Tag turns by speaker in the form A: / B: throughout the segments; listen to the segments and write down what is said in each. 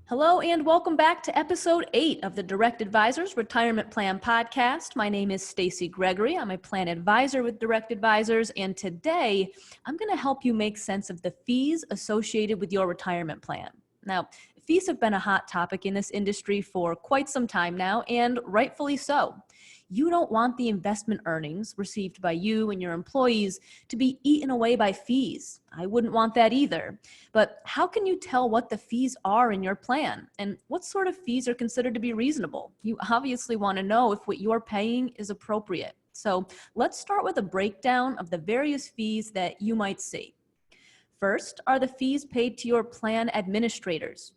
A: Hello and welcome back to episode 8 of the Direct Advisors Retirement Plan Podcast. My name is Stacy Gregory. I'm a plan advisor with Direct Advisors, and today I'm going to help you make sense of the fees associated with your retirement plan. Now, fees have been a hot topic in this industry for quite some time now, and rightfully so. You don't want the investment earnings received by you and your employees to be eaten away by fees. I wouldn't want that either. But how can you tell what the fees are in your plan and what sort of fees are considered to be reasonable? You obviously want to know if what you're paying is appropriate. So let's start with a breakdown of the various fees that you might see. First are the fees paid to your plan administrators.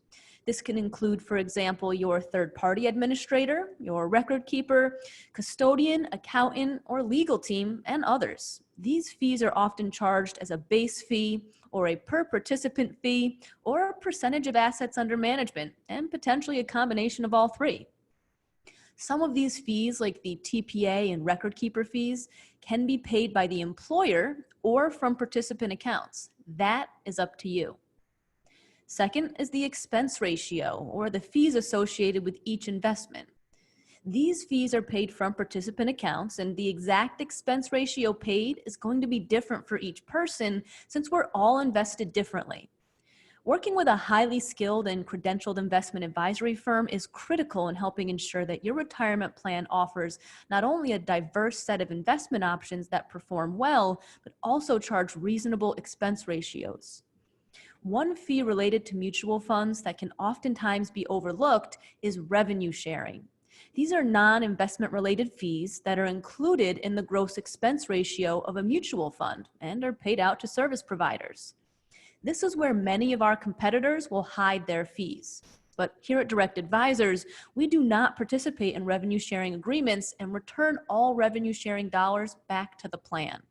A: This can include, for example, your third-party administrator, your record keeper, custodian, accountant, or legal team, and others. These fees are often charged as a base fee or a per-participant fee or a percentage of assets under management, and potentially a combination of all three. Some of these fees, like the TPA and record keeper fees, can be paid by the employer or from participant accounts. That is up to you. Second is the expense ratio, or the fees associated with each investment. These fees are paid from participant accounts, and the exact expense ratio paid is going to be different for each person since we're all invested differently. Working with a highly skilled and credentialed investment advisory firm is critical in helping ensure that your retirement plan offers not only a diverse set of investment options that perform well, but also charge reasonable expense ratios. One fee related to mutual funds that can oftentimes be overlooked is revenue sharing. These are non-investment related fees that are included in the gross expense ratio of a mutual fund and are paid out to service providers. This is where many of our competitors will hide their fees. But here at Direct Advisors, we do not participate in revenue sharing agreements and return all revenue sharing dollars back to the plan.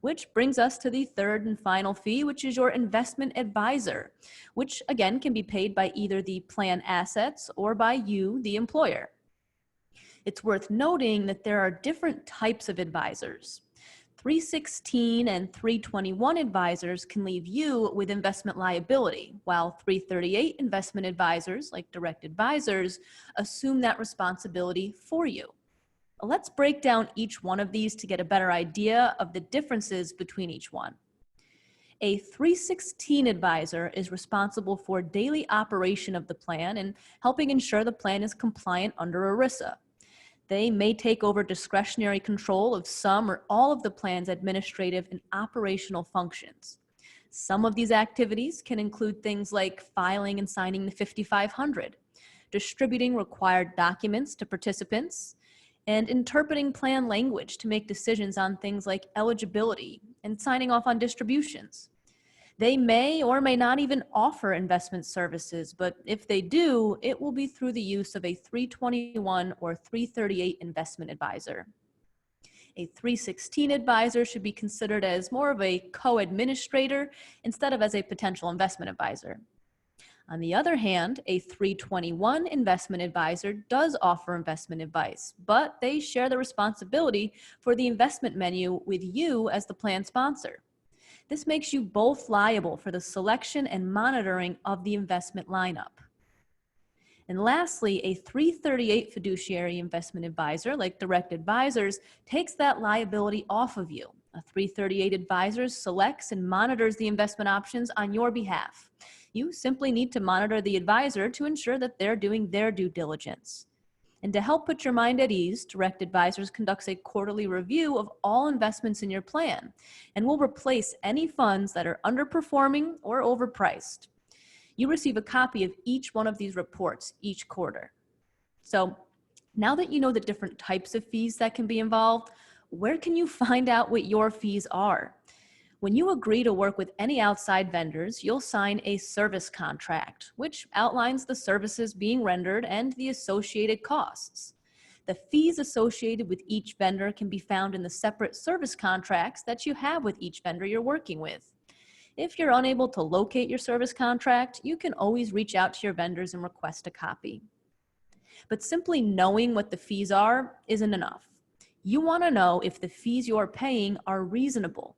A: Which brings us to the third and final fee, which is your investment advisor, which again can be paid by either the plan assets or by you, the employer. It's worth noting that there are different types of advisors. 316 and 321 advisors can leave you with investment liability, while 338 investment advisors, like Direct Advisors, assume that responsibility for you. Let's break down each one of these to get a better idea of the differences between each one. A 316 advisor is responsible for daily operation of the plan and helping ensure the plan is compliant under ERISA. They may take over discretionary control of some or all of the plan's administrative and operational functions. Some of these activities can include things like filing and signing the 5500, distributing required documents to participants, and interpreting plan language to make decisions on things like eligibility and signing off on distributions. They may or may not even offer investment services, but if they do, it will be through the use of a 321 or 338 investment advisor. A 316 advisor should be considered as more of a co-administrator instead of as a potential investment advisor. On the other hand, a 321 investment advisor does offer investment advice, but they share the responsibility for the investment menu with you as the plan sponsor. This makes you both liable for the selection and monitoring of the investment lineup. And lastly, a 338 fiduciary investment advisor, like Direct Advisors, takes that liability off of you. A 338 advisor selects and monitors the investment options on your behalf. You simply need to monitor the advisor to ensure that they're doing their due diligence. And to help put your mind at ease, Direct Advisors conducts a quarterly review of all investments in your plan and will replace any funds that are underperforming or overpriced. You receive a copy of each one of these reports each quarter. So now that you know the different types of fees that can be involved, where can you find out what your fees are? When you agree to work with any outside vendors, you'll sign a service contract, which outlines the services being rendered and the associated costs. The fees associated with each vendor can be found in the separate service contracts that you have with each vendor you're working with. If you're unable to locate your service contract, you can always reach out to your vendors and request a copy. But simply knowing what the fees are isn't enough. You want to know if the fees you're paying are reasonable.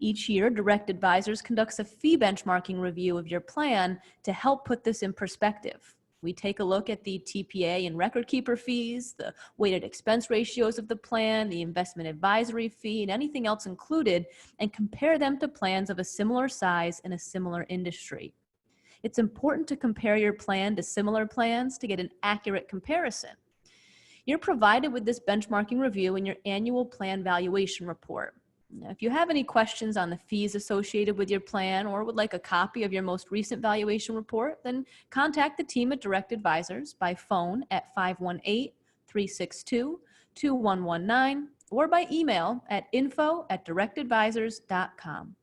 A: Each year, Direct Advisors conducts a fee benchmarking review of your plan to help put this in perspective. We take a look at the TPA and record keeper fees, the weighted expense ratios of the plan, the investment advisory fee, and anything else included, and compare them to plans of a similar size in a similar industry. It's important to compare your plan to similar plans to get an accurate comparison. You're provided with this benchmarking review in your annual plan valuation report. Now, if you have any questions on the fees associated with your plan or would like a copy of your most recent valuation report, then contact the team at Direct Advisors by phone at 518-362-2119 or by email at info@directadvisors.com.